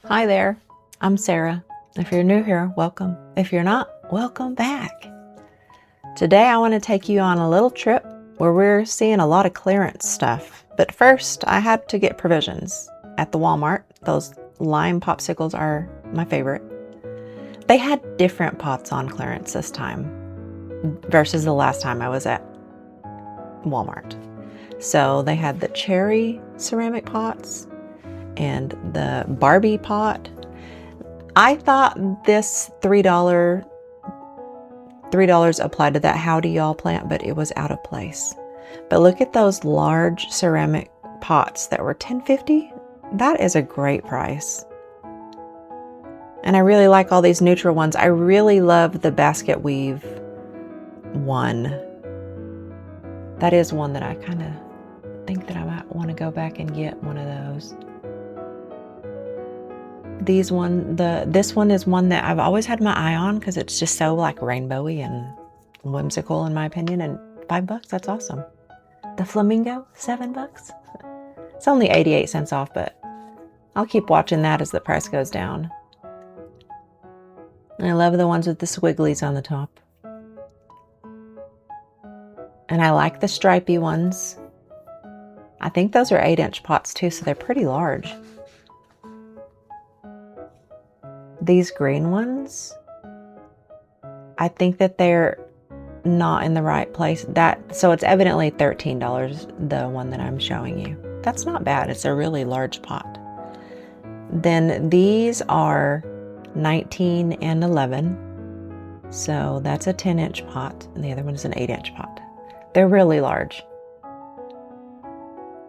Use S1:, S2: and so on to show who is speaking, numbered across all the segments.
S1: Hi there, I'm Sarah. If you're new here, welcome. If you're not, welcome back. Today I want to take you on a little trip where we're seeing a lot of clearance stuff. But first, I had to get provisions at the Walmart. Those lime popsicles are my favorite. They had different pots on clearance this time versus the last time I was at Walmart. So they had the cherry ceramic pots and the Barbie pot. I thought this $3 applied to that Howdy Y'all plant, but it was out of place. But look at those large ceramic pots that were $10.50. That is a great price. And I really like all these neutral ones. I really love the basket weave one. That is one that I kind of think that I might want to go back and get one of those. This one is one that I've always had my eye on because it's just so like rainbowy and whimsical in my opinion, and $5, that's awesome. The flamingo, $7. It's only 88 cents off, but I'll keep watching that as the price goes down. And I love the ones with the swigglies on the top. And I like the stripy ones. I think those are 8-inch pots too, so they're pretty large. These green ones, I think that they're not in the right place. So it's evidently $13, the one that I'm showing you. That's not bad. It's a really large pot. Then these are 19 and 11. So that's a 10-inch pot, and the other one is an 8-inch pot. They're really large.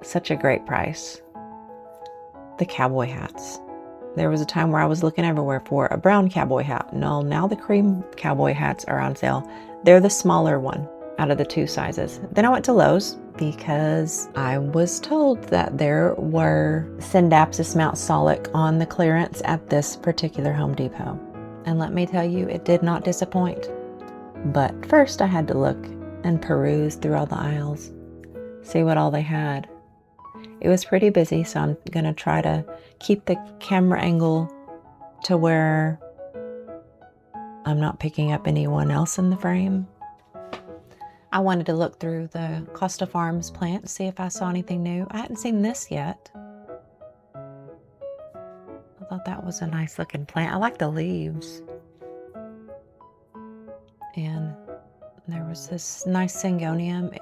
S1: Such a great price. The cowboy hats. There was a time where I was looking everywhere for a brown cowboy hat. No, now the cream cowboy hats are on sale. They're the smaller one out of the two sizes. Then I went to Lowe's because I was told that there were Synapsis Mount Solic on the clearance at this particular Home Depot. And let me tell you, it did not disappoint. But first I had to look and peruse through all the aisles, see what all they had. It was pretty busy, so I'm going to try to keep the camera angle to where I'm not picking up anyone else in the frame. I wanted to look through the Costa Farms plant, see if I saw anything new. I hadn't seen this yet. I thought that was a nice looking plant. I like the leaves. And there was this nice syngonium.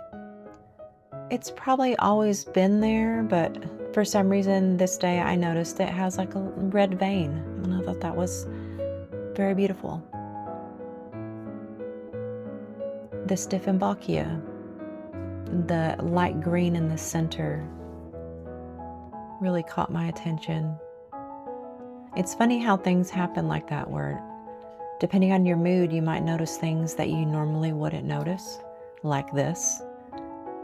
S1: It's probably always been there, but for some reason this day I noticed it has like a red vein, and I thought that was very beautiful. The Stiffenbachia, the light green in the center, really caught my attention. It's funny how things happen like that, where depending on your mood, you might notice things that you normally wouldn't notice, like this.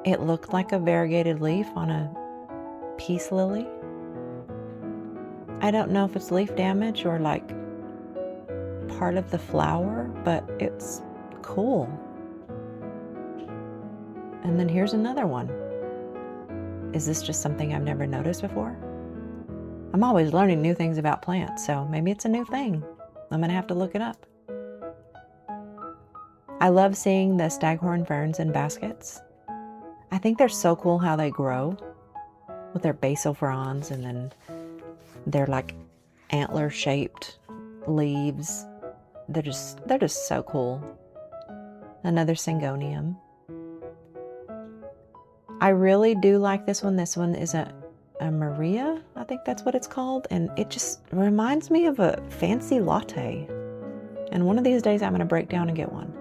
S1: It looked like a variegated leaf on a peace lily. I don't know if it's leaf damage or like part of the flower, but it's cool. And then here's another one. Is this just something I've never noticed before? I'm always learning new things about plants, so maybe it's a new thing. I'm gonna have to look it up. I love seeing the staghorn ferns in baskets. I think they're so cool how they grow with their basal fronds, and then they're like antler shaped leaves. They're just so cool. Another syngonium. I really do like this one. This one is a Maria, I think that's what it's called, and it just reminds me of a fancy latte. And one of these days I'm going to break down and get one.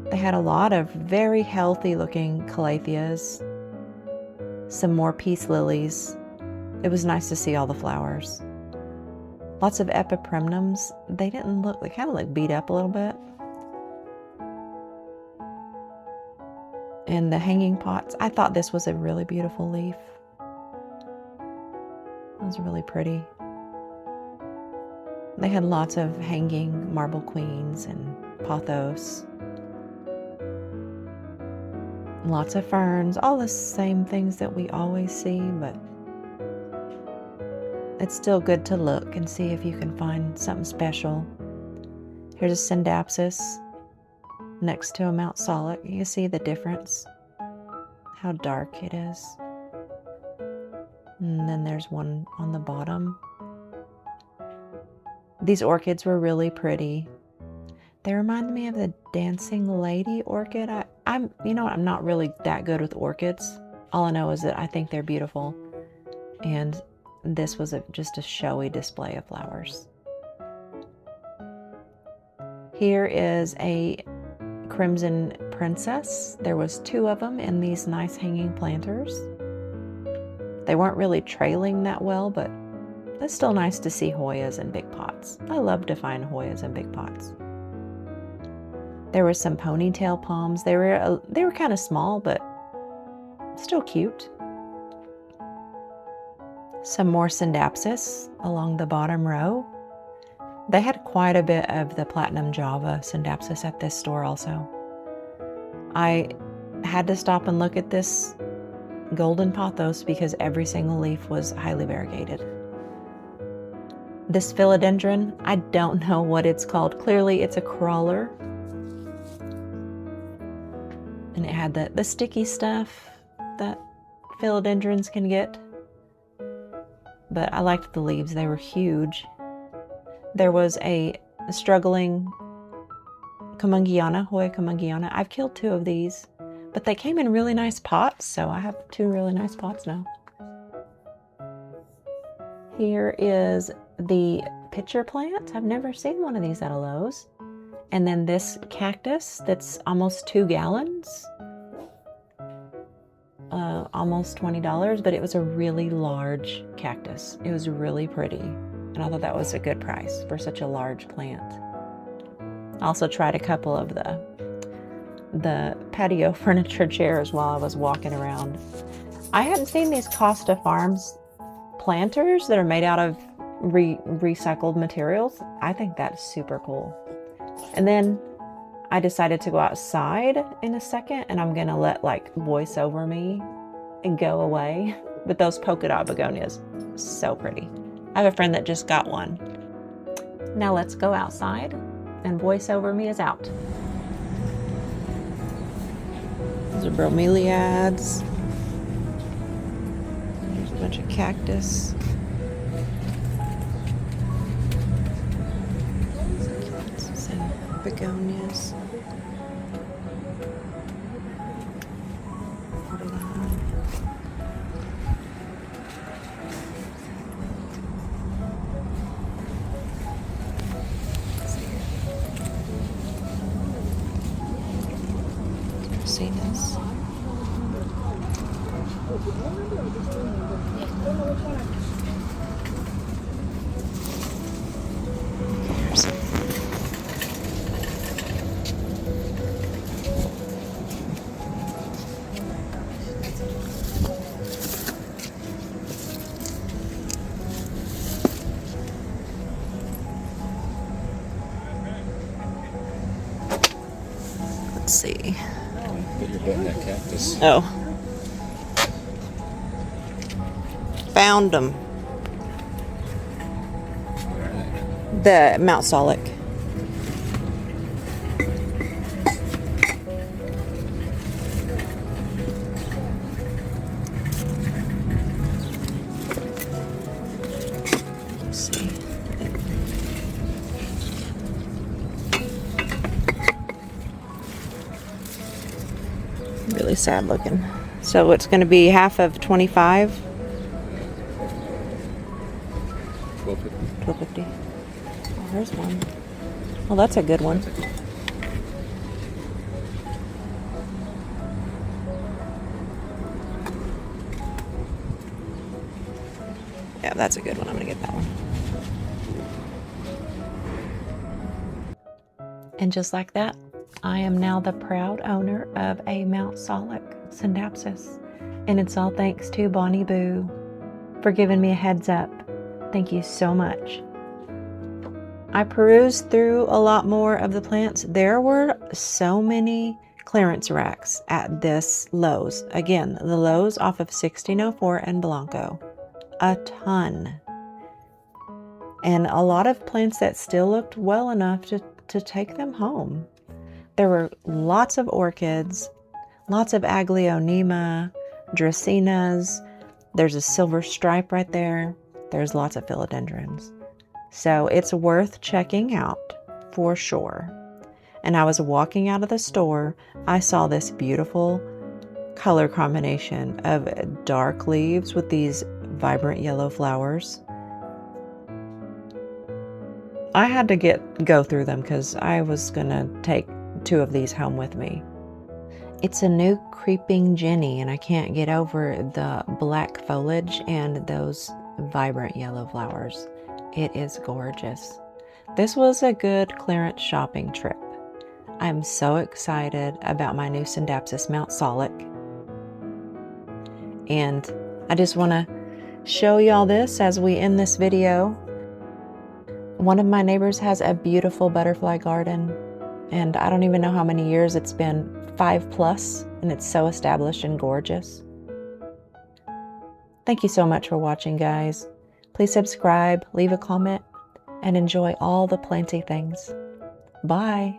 S1: They had a lot of very healthy looking calatheas, some more peace lilies. It was nice to see all the flowers. Lots of epipremnums. They kind of look beat up a little bit. And the hanging pots, I thought this was a really beautiful leaf. It was really pretty. They had lots of hanging marble queens and pothos. Lots of ferns, all the same things that we always see, but it's still good to look and see if you can find something special. Here's a Syndapsis next to a Mount Solic. You can see the difference, how dark it is. And then there's one on the bottom. These orchids were really pretty. They remind me of the Dancing Lady orchid. I'm not really that good with orchids. All I know is that I think they're beautiful. And this was just a showy display of flowers. Here is a Crimson Princess. There was 2 of them in these nice hanging planters. They weren't really trailing that well, but it's still nice to see Hoyas in big pots. I love to find Hoyas in big pots. There were some ponytail palms. They were kind of small, but still cute. Some more Syndapsis along the bottom row. They had quite a bit of the Platinum Java Syndapsis at this store also. I had to stop and look at this golden pothos because every single leaf was highly variegated. This philodendron, I don't know what it's called. Clearly it's a crawler. And it had the sticky stuff that philodendrons can get. But I liked the leaves, they were huge. There was a struggling Hoya Comungiana. I've killed 2 of these, but they came in really nice pots, so I have 2 really nice pots now. Here is the pitcher plant. I've never seen one of these at a Lowe's. And then this cactus that's almost 2 gallons. Almost $20, but it was a really large cactus. It was really pretty. And I thought that was a good price for such a large plant. I also tried a couple of the patio furniture chairs while I was walking around. I hadn't seen these Costa Farms planters that are made out of recycled materials. I think that's super cool. And then I decided to go outside in a second, and I'm gonna let voice over me and go away. But those polka dot begonias, so pretty. I have a friend that just got one. Now let's go outside, and voice over me is out. Those are bromeliads. There's a bunch of cactus. Some begonias. See this? Let's see.
S2: Put your butt in that cactus.
S1: Oh. Found them. The Mount Solic. Let's see. Really sad looking. So it's going to be half of 25. $12.50. Oh, here's one. Well, that's a good one. Yeah, that's a good one. I'm going to get that one. And just like that, I am now the proud owner of a Mount Solic Syndapsis. And it's all thanks to Bonnie Boo for giving me a heads up. Thank you so much. I perused through a lot more of the plants. There were so many clearance racks at this Lowe's. Again, the Lowe's off of 1604 and Blanco. A ton. and a lot of plants that still looked well enough to take them home. There were lots of orchids, lots of aglaonema, dracaenas. There's a silver stripe right there. There's lots of philodendrons. So it's worth checking out for sure. And I was walking out of the store, I saw this beautiful color combination of dark leaves with these vibrant yellow flowers. I had to go through them because I was gonna take 2 of these home with me. It's a new creeping Jenny, and I can't get over the black foliage and those vibrant yellow flowers. It is gorgeous. This was a good clearance shopping trip. I'm so excited about my new Syndapsis Mount Solic. And I just want to show y'all this as we end this video. One of my neighbors has a beautiful butterfly garden, and I don't even know how many years it's been, 5+, and it's so established and gorgeous. Thank you so much for watching, guys. Please subscribe, leave a comment, and enjoy all the Planty things. Bye.